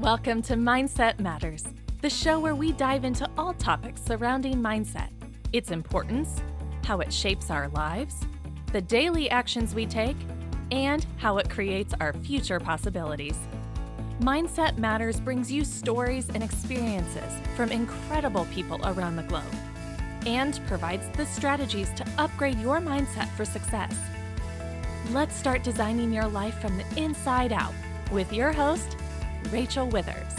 Welcome to Mindset Matters, the show where we dive into all topics surrounding mindset, its importance, how it shapes our lives, the daily actions we take, and how it creates our future possibilities. Mindset Matters brings you stories and experiences from incredible people around the globe and provides the strategies to upgrade your mindset for success. Let's start designing your life from the inside out with your host, Rachel Withers.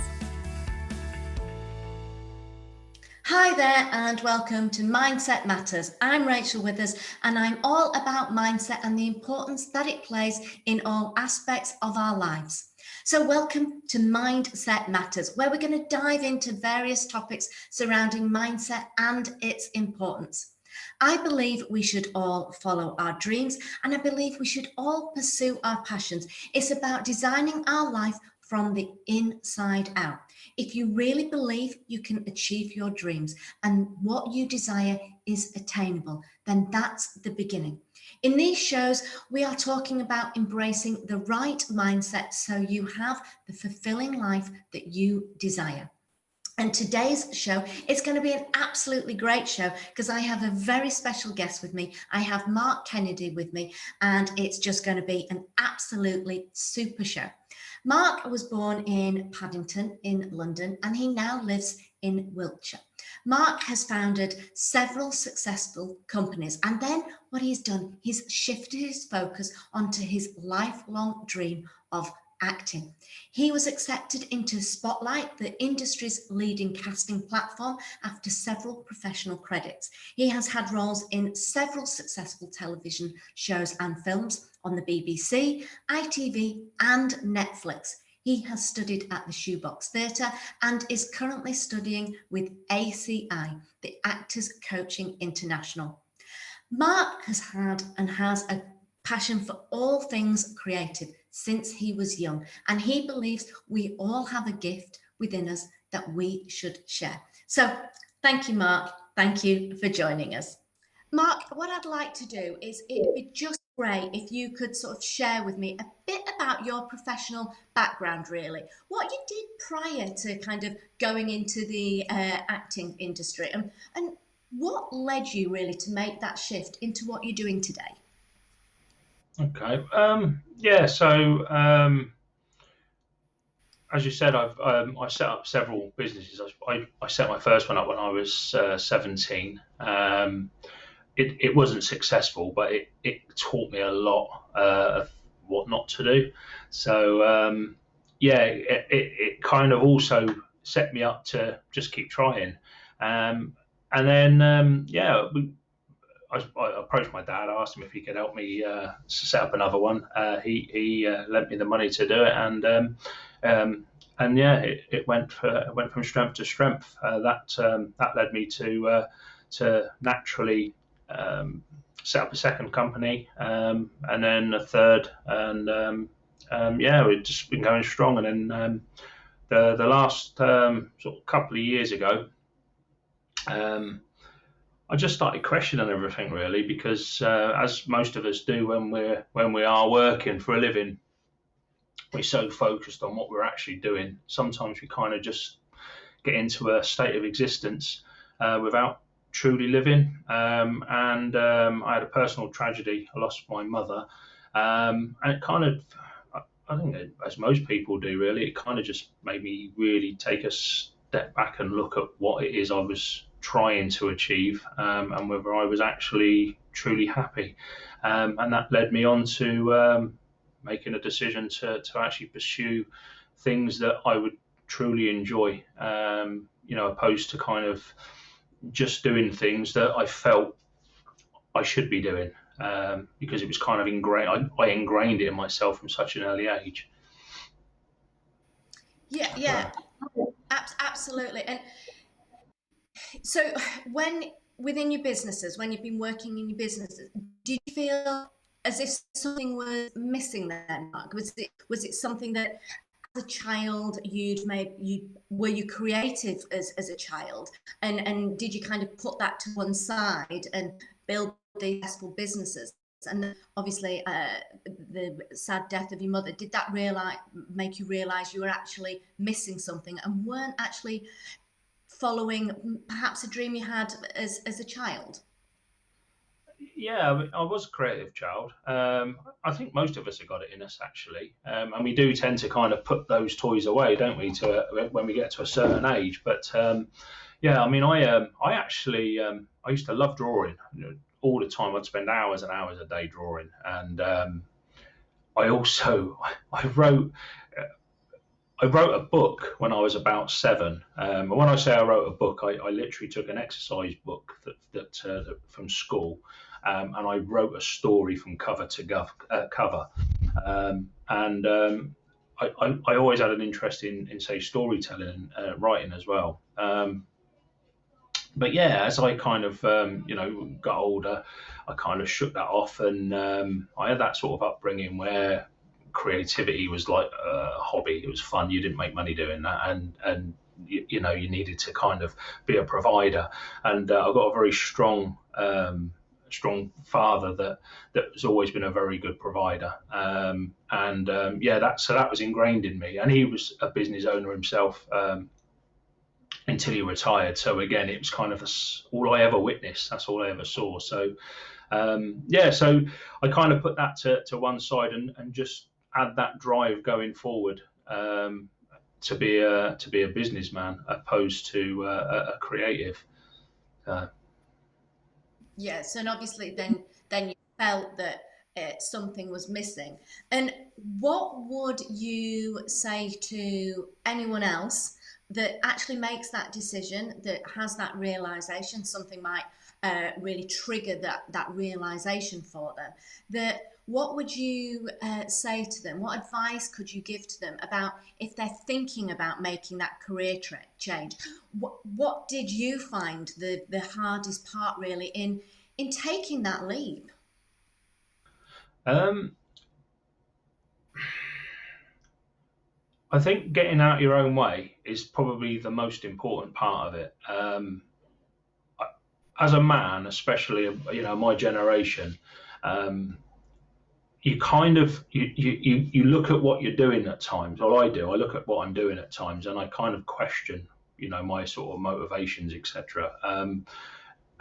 Hi there and welcome to Mindset Matters. I'm Rachel Withers and I'm all about mindset and the importance that it plays in all aspects of our lives. So welcome to Mindset Matters, where we're going to dive into various topics surrounding mindset and its importance. I believe we should all follow our dreams and I believe we should all pursue our passions. It's about designing our life from the inside out. If you really believe you can achieve your dreams and what you desire is attainable, then that's the beginning. In these shows, we are talking about embracing the right mindset so you have the fulfilling life that you desire. And today's show is going to be an absolutely great show because I have a very special guest with me. I have Mark Kennedy with me, and it's just going to be an absolutely super show. Mark was born in Paddington in London, and he now lives in Wiltshire. Mark has founded several successful companies, and then what he's done, he's shifted his focus onto his lifelong dream of acting. He was accepted into Spotlight, the industry's leading casting platform, after several professional credits. He has had roles in several successful television shows and films on the BBC, ITV, and Netflix. He has studied at the Shoebox Theatre and is currently studying with ACI, the Actors Coaching International. Mark has had and has a passion for all things creative since he was young, and he believes we all have a gift within us that we should share. So thank you, Mark. Thank you for joining us. Mark, what I'd like to do is it'd be just great if you could sort of share with me a bit about your professional background, really. What you did prior to kind of going into the acting industry and what led you really to make that shift into what you're doing today? Okay. As you said, I set up several businesses. I set my first one up when I was 17. It wasn't successful, but it taught me a lot of what not to do. So it kind of also set me up to just keep trying. I approached my dad, asked him if he could help me set up another one. He lent me the money to do it, it went from strength to strength. That led me to naturally set up a second company, and then a third, and we've just been going strong. And then the last sort of couple of years ago, I just started questioning everything, really, because as most of us do when we are working for a living, we're so focused on what we're actually doing. Sometimes we kind of just get into a state of existence without truly living. I had a personal tragedy. I lost my mother, and it kind of, I think, as most people do, really, it kind of just made me really take a step back and look at what it is I was trying to achieve, and whether I was actually truly happy, and that led me on to making a decision to actually pursue things that I would truly enjoy, opposed to kind of just doing things that I felt I should be doing, because it was kind of ingrained. I ingrained it in myself from such an early age. Yeah, absolutely. And so within your businesses, when you've been working in your businesses, did you feel as if something was missing there, Mark? Was it something that as a child were you creative as a child, and did you kind of put that to one side and build these successful businesses? and obviously the sad death of your mother, did that make you realize you were actually missing something and weren't actually following perhaps a dream you had as a child? Yeah, I was a creative child. I think most of us have got it in us actually, and we do tend to kind of put those toys away, don't we, to when we get to a certain age. But yeah, I mean, I actually I used to love drawing. You know, all the time. I'd spend hours and hours a day drawing, and I also I wrote. I wrote a book when I was about 7. And when I say I wrote a book, I literally took an exercise book that from school, and I wrote a story from cover to cover. I always had an interest in say storytelling and writing as well. But yeah, as I kind of got older, I kind of shook that off, and I had that sort of upbringing where creativity was like a hobby. It was fun. You didn't make money doing that, and you needed to kind of be a provider. And I've got a very strong father that has always been a very good provider. Yeah, that was ingrained in me. And he was a business owner himself. Until he retired. So again, it was kind of all I ever witnessed. That's all I ever saw. So yeah, so I kind of put that to one side and just add that drive going forward, to be a businessman opposed to a creative. Yes, and obviously then you felt that something was missing. And what would you say to anyone else that actually makes that decision, that has that realization? Something might really trigger that realization for them. That what would you say to them? What advice could you give to them about if they're thinking about making that career change? What did you find the hardest part really in taking that leap? Um, I think getting out your own way is probably the most important part of it. As a man, especially my generation, um, you kind of you look at what you're doing at times. Well, I do. I look at what I'm doing at times, and I kind of question, my sort of motivations, etc.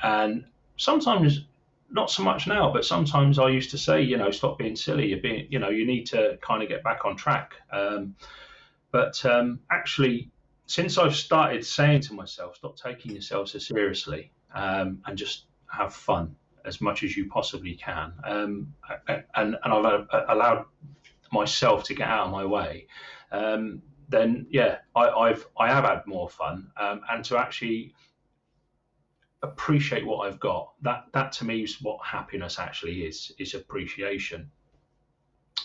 And sometimes, not so much now, but sometimes I used to say, stop being silly. You need to kind of get back on track. But actually, since I've started saying to myself, stop taking yourself so seriously, and just have fun as much as you possibly can, and I've allowed myself to get out of my way, then yeah, I have had more fun, and to actually appreciate what I've got. That to me is what happiness actually is appreciation.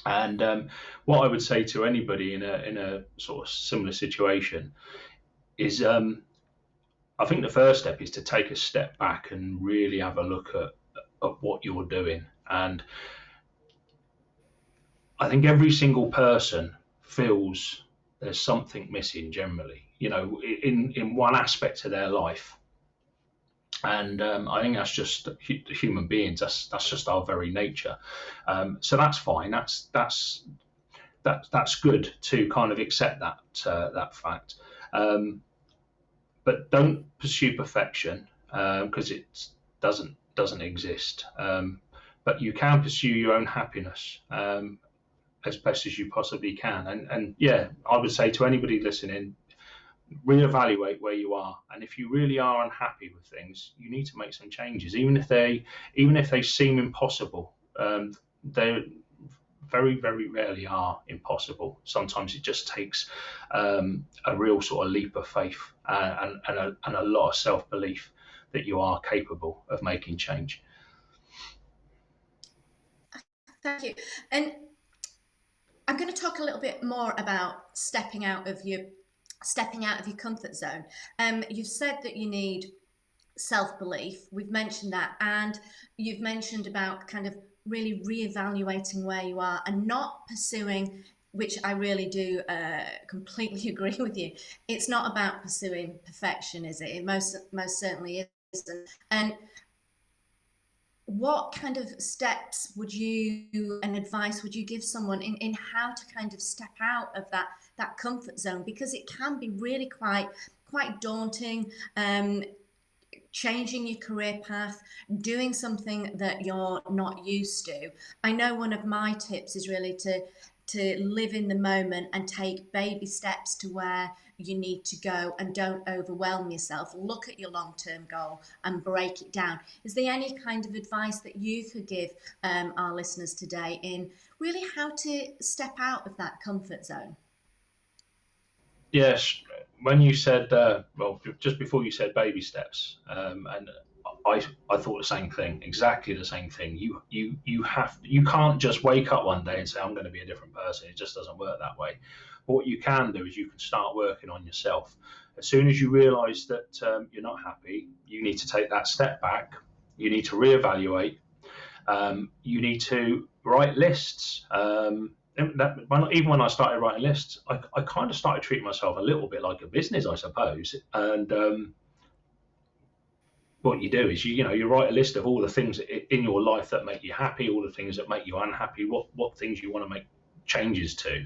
And what I would say to anybody in a sort of similar situation is, I think the first step is to take a step back and really have a look at what you're doing. And I think every single person feels there's something missing generally, in one aspect of their life. And I think that's just human beings. That's just our very nature. So that's fine. That's good to kind of accept that fact. But don't pursue perfection, because it doesn't exist. But you can pursue your own happiness, as best as you possibly can. And yeah, I would say to anybody listening, reevaluate where you are, and if you really are unhappy with things, you need to make some changes, even if they seem impossible. They very, very rarely are impossible. Sometimes it just takes a real sort of leap of faith, and a lot of self-belief that you are capable of making change. Thank you. And I'm going to talk a little bit more about stepping out of your comfort zone. You've said that you need self-belief. We've mentioned that, and you've mentioned about kind of really reevaluating where you are and not pursuing, which I really do completely agree with you. It's not about pursuing perfection, is it? It most certainly isn't. And what kind of steps would you and advice would you give someone in how to kind of step out of that comfort zone, because it can be really quite daunting, changing your career path, doing something that you're not used to. I know one of my tips is really to live in the moment and take baby steps to where you need to go, and don't overwhelm yourself. Look at your long-term goal and break it down. Is there any kind of advice that you could give our listeners today in really how to step out of that comfort zone? Yes, when you said, well, just before you said baby steps, and I thought the same thing, exactly the same thing. You can't just wake up one day and say I'm going to be a different person. It just doesn't work that way. But what you can do is you can start working on yourself. As soon as you realise that you're not happy, you need to take that step back. You need to reevaluate. You need to write lists. Even when I started writing lists, I kind of started treating myself a little bit like a business, I suppose. And what you do is you write a list of all the things in your life that make you happy, all the things that make you unhappy, what things you want to make changes to,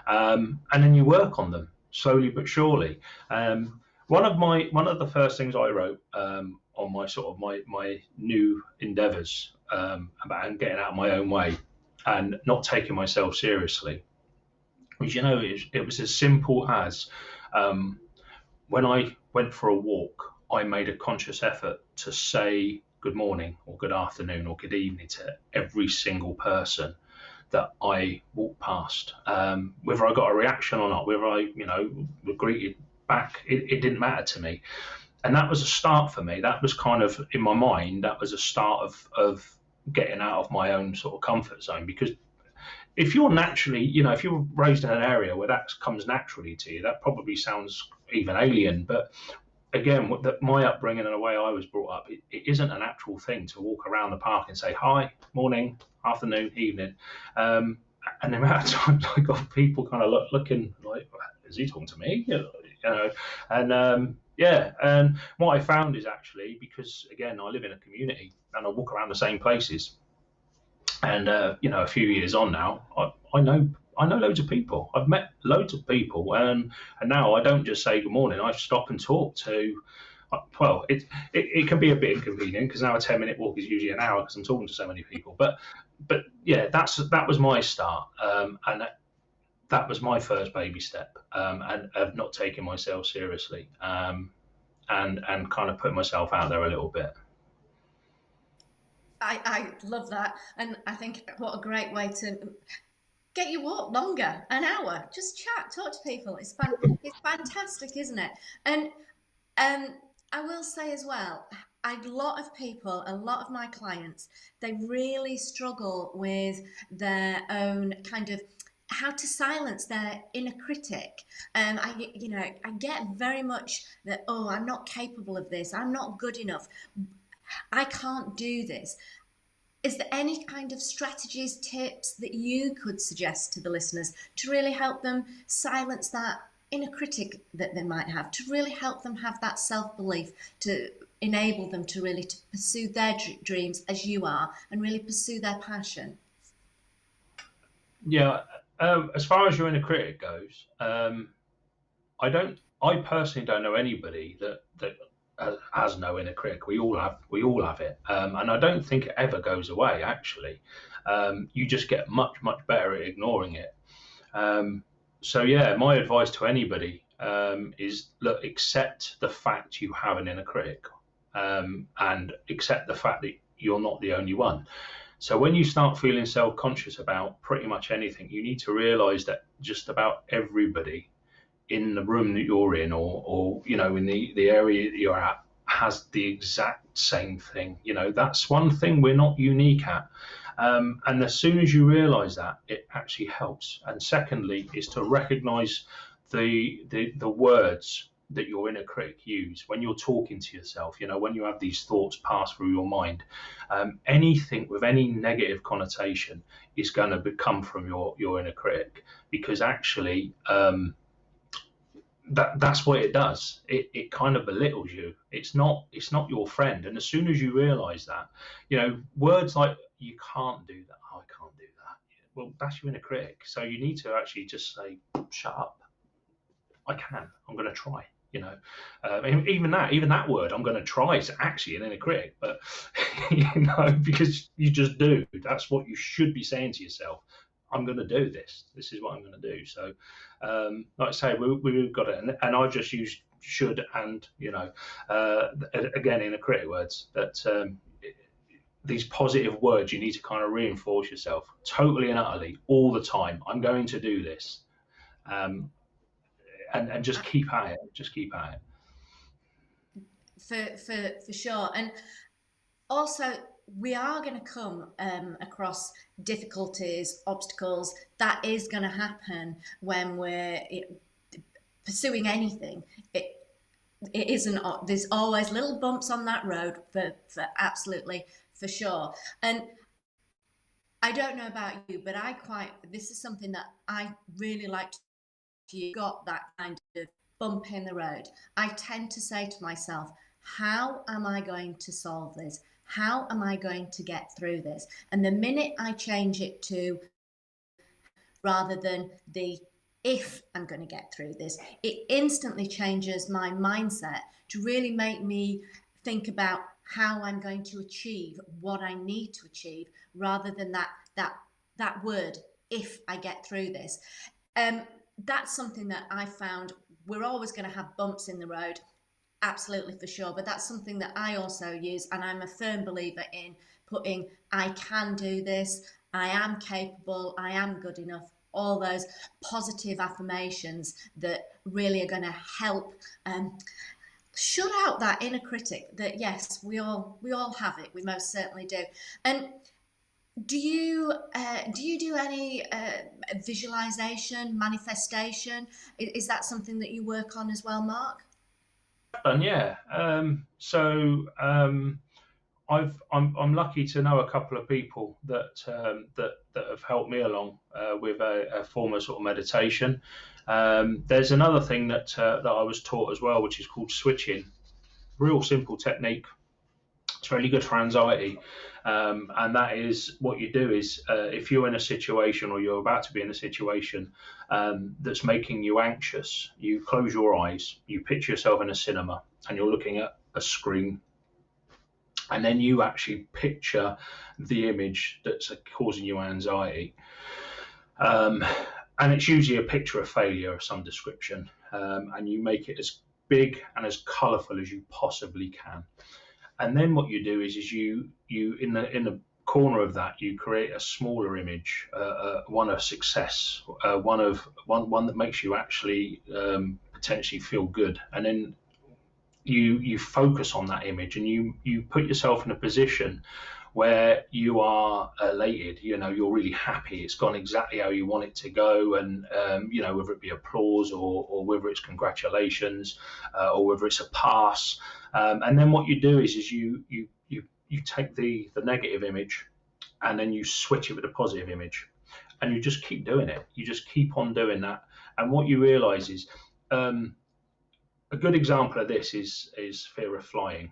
and then you work on them slowly but surely. One of the first things I wrote on my new endeavours about getting out of my own way and not taking myself seriously, which it was as simple as when I went for a walk, I made a conscious effort to say good morning or good afternoon or good evening to every single person that I walked past. Whether I got a reaction or not, whether I were greeted back, it didn't matter to me. And that was a start for me. That was kind of, in my mind, that was a start of getting out of my own sort of comfort zone. Because if you're naturally, if you're raised in an area where that comes naturally to you, that probably sounds even alien. But again, my upbringing and the way I was brought up, it isn't a natural thing to walk around the park and say hi, morning, afternoon, evening. And the amount of times I got people kind of looking like, is he talking to me? And and what I found is actually, because again, I live in a community and I walk around the same places, and a few years on now, I know loads of people. I've met loads of people, and now I don't just say good morning. I stop and talk to. Well, it can be a bit inconvenient because now a 10-minute walk is usually an hour because I'm talking to so many people. But yeah, that was my start, and that was my first baby step, and of not taking myself seriously, and kind of putting myself out there a little bit. I love that, and I think what a great way to get your walk longer, an hour, just chat, talk to people. It's fantastic, isn't it? And I will say as well, a lot of my clients, they really struggle with their own kind of how to silence their inner critic. And I get very much that, oh, I'm not capable of this, I'm not good enough, I can't do this. Is there any kind of strategies, tips that you could suggest to the listeners to really help them silence that inner critic that they might have, to really help them have that self-belief, to enable them to really to pursue their dreams as you are and really pursue their passion? Yeah, as far as your inner critic goes, I personally don't know anybody that has no inner critic. We all have it, and I don't think it ever goes away. Actually, you just get much better at ignoring it. So yeah, my advice to anybody is, look, accept the fact you have an inner critic, and accept the fact that you're not the only one. So when you start feeling self-conscious about pretty much anything, you need to realize that just about everybody in the room that you're in, or in the area that you're at, has the exact same thing. That's one thing we're not unique at. And as soon as you realize that, it actually helps. And secondly is to recognize the words that your inner critic use when you're talking to yourself. When you have these thoughts pass through your mind, anything with any negative connotation is going to come from your inner critic, because actually that's what it does. It kind of belittles you. It's not your friend. And as soon as you realise that, words like you can't do that, oh, I can't do that. Well, that's your inner critic. So you need to actually just say, shut up. I can. I'm going to try. Even that word, I'm going to try, is actually an inner critic, but because you just do. That's what you should be saying to yourself. I'm going to do this. This is what I'm going to do. So, like I say, we've got it, and I just use should and again inner critic words. That these positive words you need to kind of reinforce yourself totally and utterly all the time. I'm going to do this. And just keep at it. Just keep at it. For sure. And also, we are going to come across difficulties, obstacles. That is going to happen when we're pursuing anything. It isn't. There's always little bumps on that road for absolutely, for sure. And I don't know about you, but this is something that I really like to. You got that kind of bump in the road, I tend to say to myself, how am I going to solve this? How am I going to get through this? And the minute I change it to, rather than the if I'm going to get through this, it instantly changes my mindset to really make me think about how I'm going to achieve what I need to achieve, rather than that word, if I get through this. That's something that I found. We're always going to have bumps in the road, absolutely, for sure, but that's something that I also use, and I'm a firm believer in putting I can do this, I am capable, I am good enough, all those positive affirmations that really are going to help shut out that inner critic that, yes, we all have it, we most certainly do. And do you do any visualization, manifestation? Is that something that you work on as well, Mark? And yeah. I'm lucky to know a couple of people that have helped me along with a form of sort of meditation. There's another thing that I was taught as well, which is called switching. Real simple technique. It's really good for anxiety. And that is, what you do is, if you're in a situation, or you're about to be in a situation that's making you anxious, you close your eyes, you picture yourself in a cinema, and you're looking at a screen, and then you actually picture the image that's causing you anxiety. And it's usually a picture of failure of some description, and you make it as big and as colourful as you possibly can. And then what you do is you in the corner of that, you create a smaller image, one of success, one that makes you actually potentially feel good. And then you focus on that image, and you put yourself in a position where you are elated. You're really happy. It's gone exactly how you want it to go, and whether it be applause or whether it's congratulations, or whether it's a pass. And then what you do is you take the negative image, and then you switch it with a positive image, and you just keep doing it. You just keep on doing that. And what you realize is, a good example of this is fear of flying.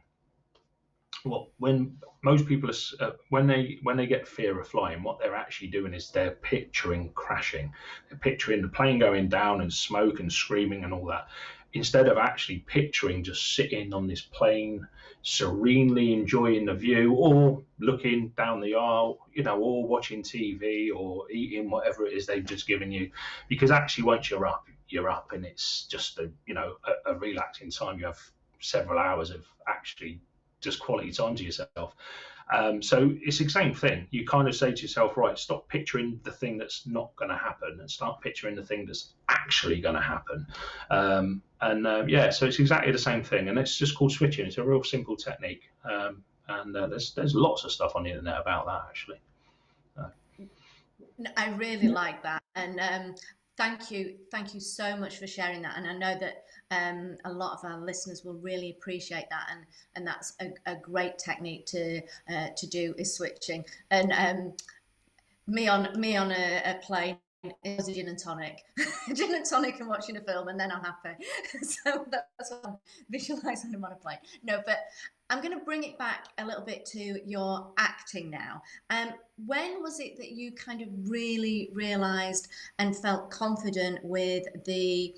Well, when most people are, when they get fear of flying, what they're actually doing is they're picturing crashing. They're picturing the plane going down and smoke and screaming and all that, instead of actually picturing just sitting on this plane, serenely enjoying the view, or looking down the aisle, or watching TV, or eating whatever it is they've just given you. Because actually, once you're up, and it's just a relaxing time. You have several hours of actually just quality time to yourself. So it's the same thing. You kind of say to yourself, right, stop picturing the thing that's not going to happen, and start picturing the thing that's actually going to happen. So it's exactly the same thing, and it's just called switching. It's a real simple technique, and there's lots of stuff on the internet about that, actually. I really like that, and thank you so much for sharing that. And I know that a lot of our listeners will really appreciate that, and that's a great technique to do, is switching. And me on a plane, it was a gin and tonic. Gin and tonic and watching a film, and then I'm happy. So that's what I'm visualising when I'm on a plane. No, but I'm going to bring it back a little bit to your acting now. When was it that you kind of really realised and felt confident with the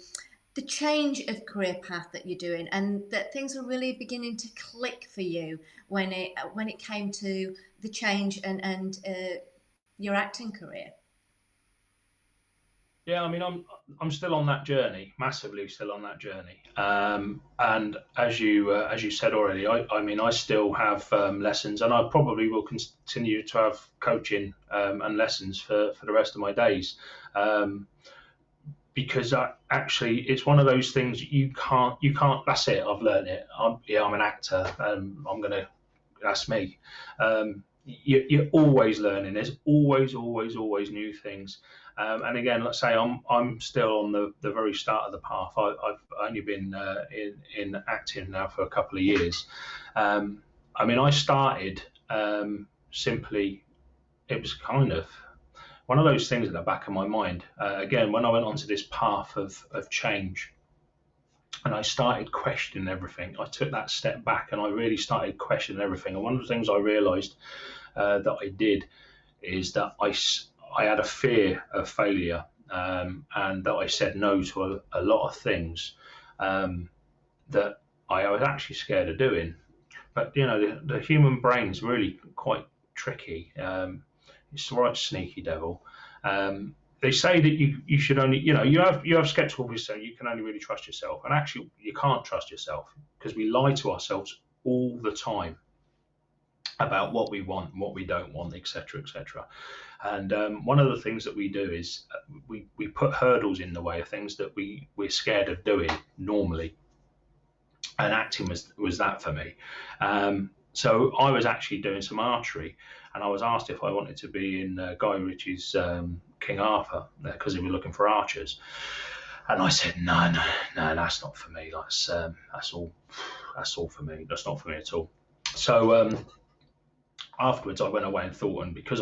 change of career path that you're doing, and that things were really beginning to click for you when it came to the change and your acting career? Yeah, I mean, I'm still on that journey, massively still on that journey. And as you said already, I mean, I still have lessons, and I probably will continue to have coaching and lessons for the rest of my days. Because actually, it's one of those things you can't. That's it. I've learned it. I'm an actor. That's me. You're always learning. There's always new things. And again, let's say I'm still on the very start of the path. I've only been in acting now for a couple of years. I mean, I started simply. It was kind of one of those things at the back of my mind. Again, when I went onto this path of change, and I started questioning everything, I took that step back and I really started questioning everything. And one of the things I realised that I did is that I had a fear of failure, and that I said no to a lot of things that I was actually scared of doing. But the human brain is really quite tricky. It's the right sneaky devil. They say that you should only, you have skeptical beliefs, so you can only really trust yourself. And actually, you can't trust yourself because we lie to ourselves all the time about what we want, what we don't want, etc., etc. And one of the things that we do is we put hurdles in the way of things that we're scared of doing normally. And acting was that for me. So I was actually doing some archery, and I was asked if I wanted to be in Guy Ritchie's King Arthur because they were looking for archers. And I said, no, that's not for me. That's all for me. That's not for me at all. So afterwards, I went away and thought, and because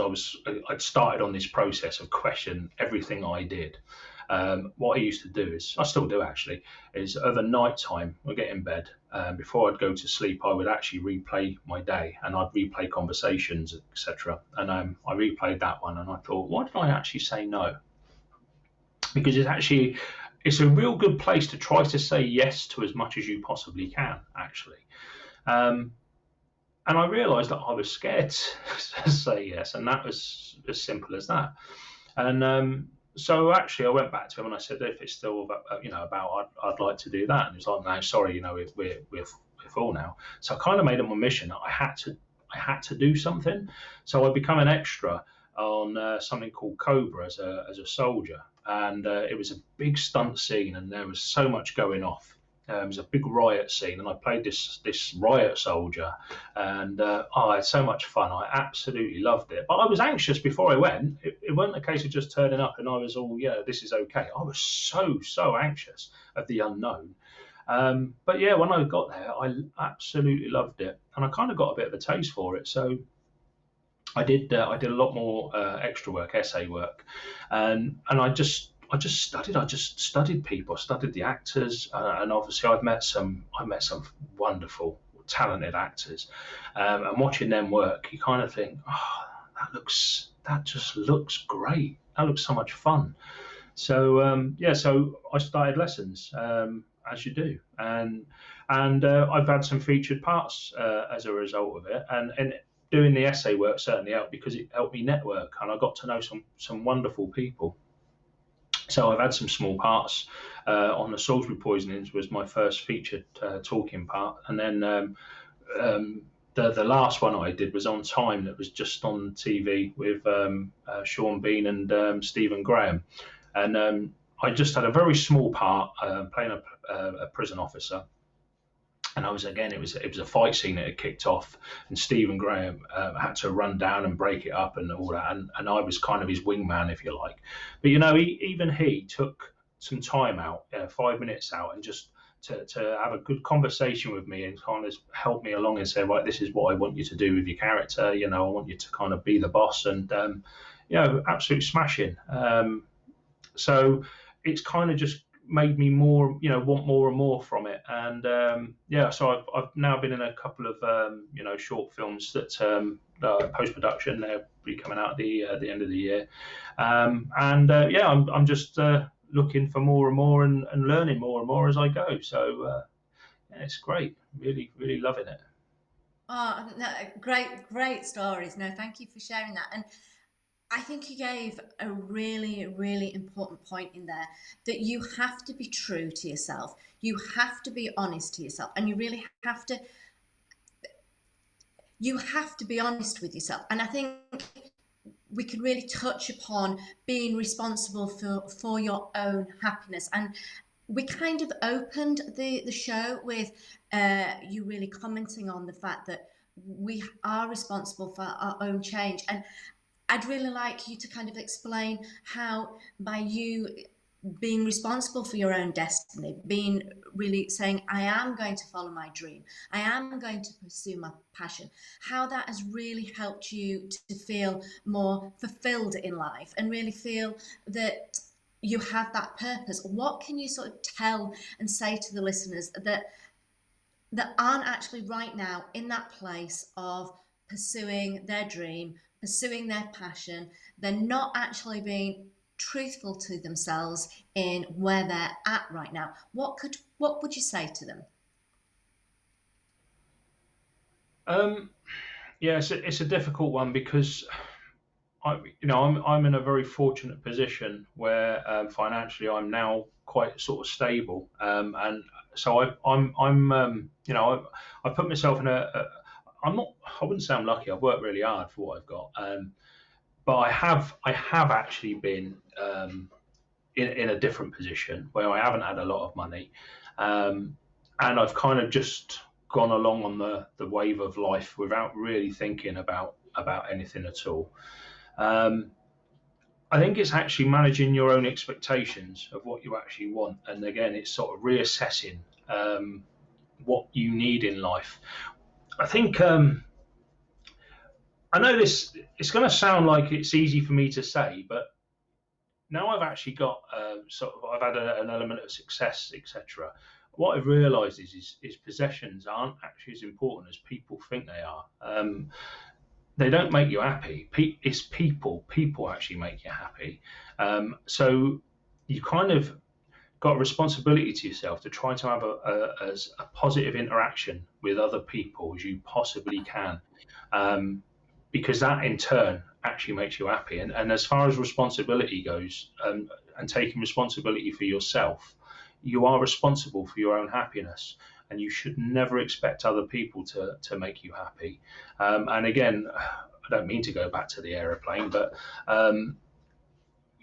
I'd started on this process of questioning everything I did. What I used to do is, I still do actually, is over night time, I get in bed, before I'd go to sleep, I would actually replay my day, and I'd replay conversations, etc. And I replayed that one, and I thought, why did I actually say no? Because it's a real good place to try to say yes to as much as you possibly can, actually. And I realised that I was scared to say yes, and that was as simple as that. And so actually, I went back to him and I said, if it's still about, I'd like to do that. And he's like, no, sorry, we're full now. So I kind of made it my mission that I had to do something. So I became an extra on something called Cobra as a soldier, and it was a big stunt scene, and there was so much going off. It was a big riot scene, and I played this riot soldier, and I had so much fun. I absolutely loved it. But I was anxious before I went. It wasn't a case of just turning up and I was all, this is okay. I was so anxious of the unknown. But yeah, when I got there, I absolutely loved it, and I kind of got a bit of a taste for it. So I did a lot more extra work, essay work, and I just studied. I just studied people. I studied the actors, and obviously I met some wonderful, talented actors. And watching them work, you kind of think, that just looks great. That looks so much fun. So so I started lessons, as you do, and I've had some featured parts as a result of it, and doing the essay work certainly helped because it helped me network, and I got to know some wonderful people. So I've had some small parts on the Salisbury Poisonings was my first featured talking part, and then the last one I did was on Time, that was just on TV with Sean Bean and Stephen Graham, and I just had a very small part playing a prison officer. And it was a fight scene that had kicked off, and Stephen Graham had to run down and break it up and all that, and I was kind of his wingman, if you like. But he took some time out, 5 minutes out, and just to have a good conversation with me and kind of help me along and say, right, this is what I want you to do with your character. I want you to kind of be the boss, and absolute smashing. So it's kind of just made me more, want more and more from it. And so I've now been in a couple of short films that post production. They'll be coming out at the end of the year. I'm just looking for more and more and learning more and more as I go. So it's great. Really, really loving it. Oh, no, great stories. No, thank you for sharing that. And I think you gave a really, really important point in there, that you have to be true to yourself. You have to be honest to yourself, and you really have to. You have to be honest with yourself. And I think we could really touch upon being responsible for your own happiness. And we kind of opened the show with you really commenting on the fact that we are responsible for our own change. And I'd really like you to kind of explain how, by you being responsible for your own destiny, being really saying, I am going to follow my dream, I am going to pursue my passion, how that has really helped you to feel more fulfilled in life and really feel that you have that purpose. What can you sort of tell and say to the listeners that aren't actually right now in that place of pursuing their dream, pursuing their passion? They're not actually being truthful to themselves in where they're at right now. What would you say to them? It's a difficult one, because I'm in a very fortunate position where financially I'm now quite sort of stable, and so I've put myself in I wouldn't say I'm lucky. I've worked really hard for what I've got, but I have actually been in a different position where I haven't had a lot of money, and I've kind of just gone along on the wave of life without really thinking about anything at all. I think it's actually managing your own expectations of what you actually want, and again, it's sort of reassessing what you need in life. I think I know this. It's going to sound like it's easy for me to say, but now I've actually got I've had an element of success, etc. What I've realised is possessions aren't actually as important as people think they are. They don't make you happy. It's people. People actually make you happy. So you kind of got a responsibility to yourself to try to have as a positive interaction with other people as you possibly can, because that in turn actually makes you happy. And as far as responsibility goes, and taking responsibility for yourself, you are responsible for your own happiness, and you should never expect other people to make you happy. And again, I don't mean to go back to the aeroplane, but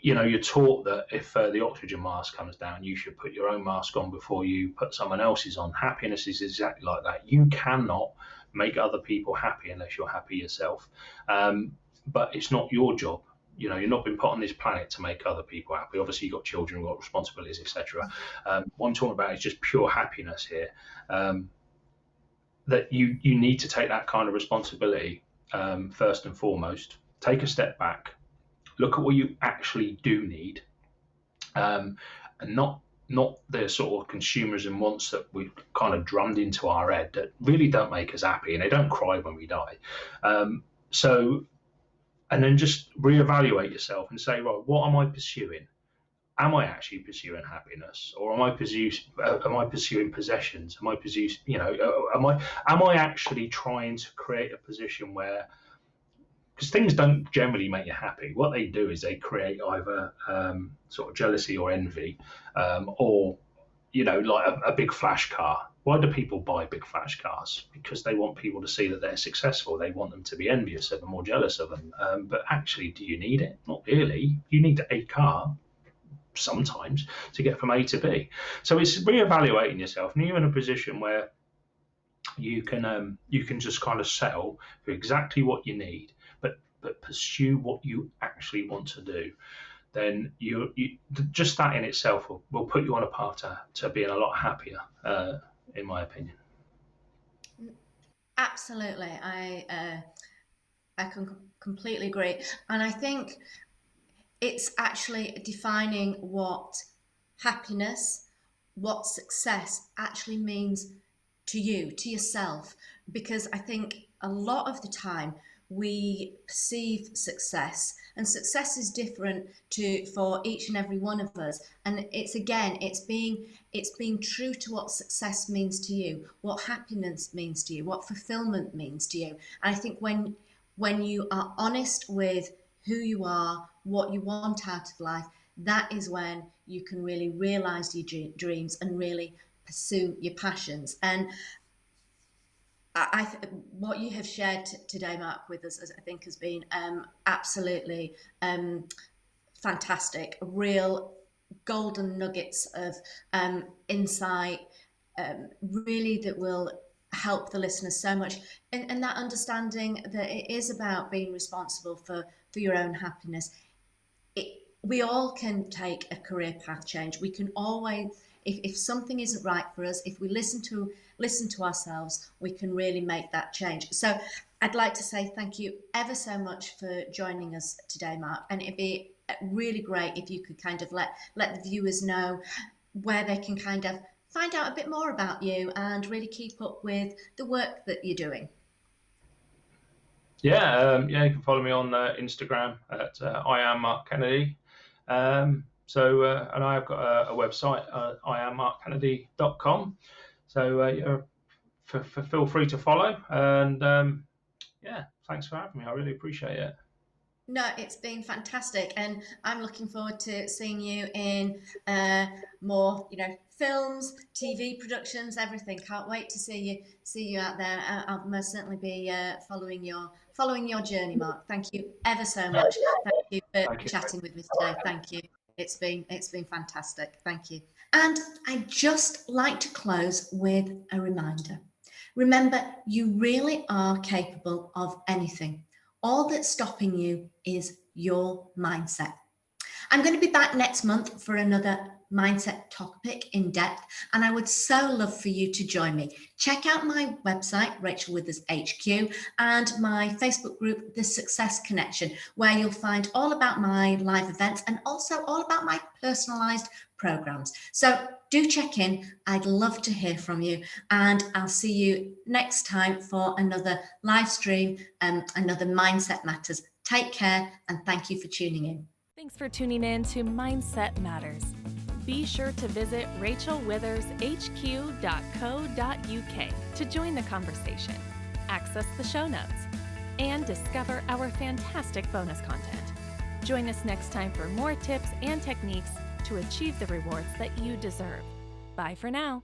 you're taught that if the oxygen mask comes down, you should put your own mask on before you put someone else's on. Happiness is exactly like that. You cannot make other people happy unless you're happy yourself. But it's not your job. You're not been put on this planet to make other people happy. Obviously, you've got children, you've got responsibilities, etc. What I'm talking about is just pure happiness here. That you need to take that kind of responsibility first and foremost. Take a step back, look at what you actually do need, and not the sort of consumerism wants that we've kind of drummed into our head that really don't make us happy, and they don't cry when we die. And then just reevaluate yourself and say, right, what am I pursuing? Am I actually pursuing happiness, or am I pursuing possessions? Am I actually trying to create a position where, because things don't generally make you happy. What they do is they create either sort of jealousy or envy, or like a big flash car. Why do people buy big flash cars? Because they want people to see that they're successful. They want them to be envious of them or jealous of them. But actually, do you need it? Not really. You need a car sometimes to get from A to B. So it's reevaluating yourself. And you're in a position where you can just kind of settle for exactly what you need, but pursue what you actually want to do. Then you just that in itself will put you on a path to being a lot happier, in my opinion. Absolutely, I can completely agree. And I think It's actually defining what happiness, what success actually means to you, to yourself. Because I think a lot of the time we perceive success, and success is different for each and every one of us. And it's being true to what success means to you, what happiness means to you, what fulfillment means to you. And I think when you are honest with who you are, what you want out of life, that is when you can really realize your dreams and really pursue your passions. And what you have shared today, Mark, with us, I think has been absolutely fantastic. Real golden nuggets of insight, really that will help the listeners so much. And that understanding that it is about being responsible for your own happiness. We all can take a career path change. We can always, if something isn't right for us, if we listen to ourselves, we can really make that change. So I'd like to say thank you ever so much for joining us today, Mark. And it'd be really great if you could kind of let the viewers know where they can kind of find out a bit more about you and really keep up with the work that you're doing. You can follow me on Instagram at I am Mark Kennedy. And I've got a website, iammarkkennedy.com. So feel free to follow. And thanks for having me. I really appreciate it. No, it's been fantastic, and I'm looking forward to seeing you in more, films, TV productions, everything. Can't wait to see you out there. I'll most certainly be following your journey, Mark. Thank you ever so much. Thank you for chatting with me today. Thank you. It's been fantastic. Thank you. And I'd just like to close with a reminder. Remember, you really are capable of anything. All that's stopping you is your mindset. I'm going to be back next month for another mindset topic in depth, and I would so love for you to join me. Check out my website, Rachel Withers HQ, and my Facebook group, The Success Connection, where you'll find all about my live events and also all about my personalized programs. So do check in. I'd love to hear from you, and I'll see you next time for another live stream and another Mindset Matters. Take care, and thank you for tuning in. Thanks for tuning in to Mindset Matters. Be sure to visit rachelwithershq.co.uk to join the conversation, access the show notes, and discover our fantastic bonus content. Join us next time for more tips and techniques to achieve the rewards that you deserve. Bye for now.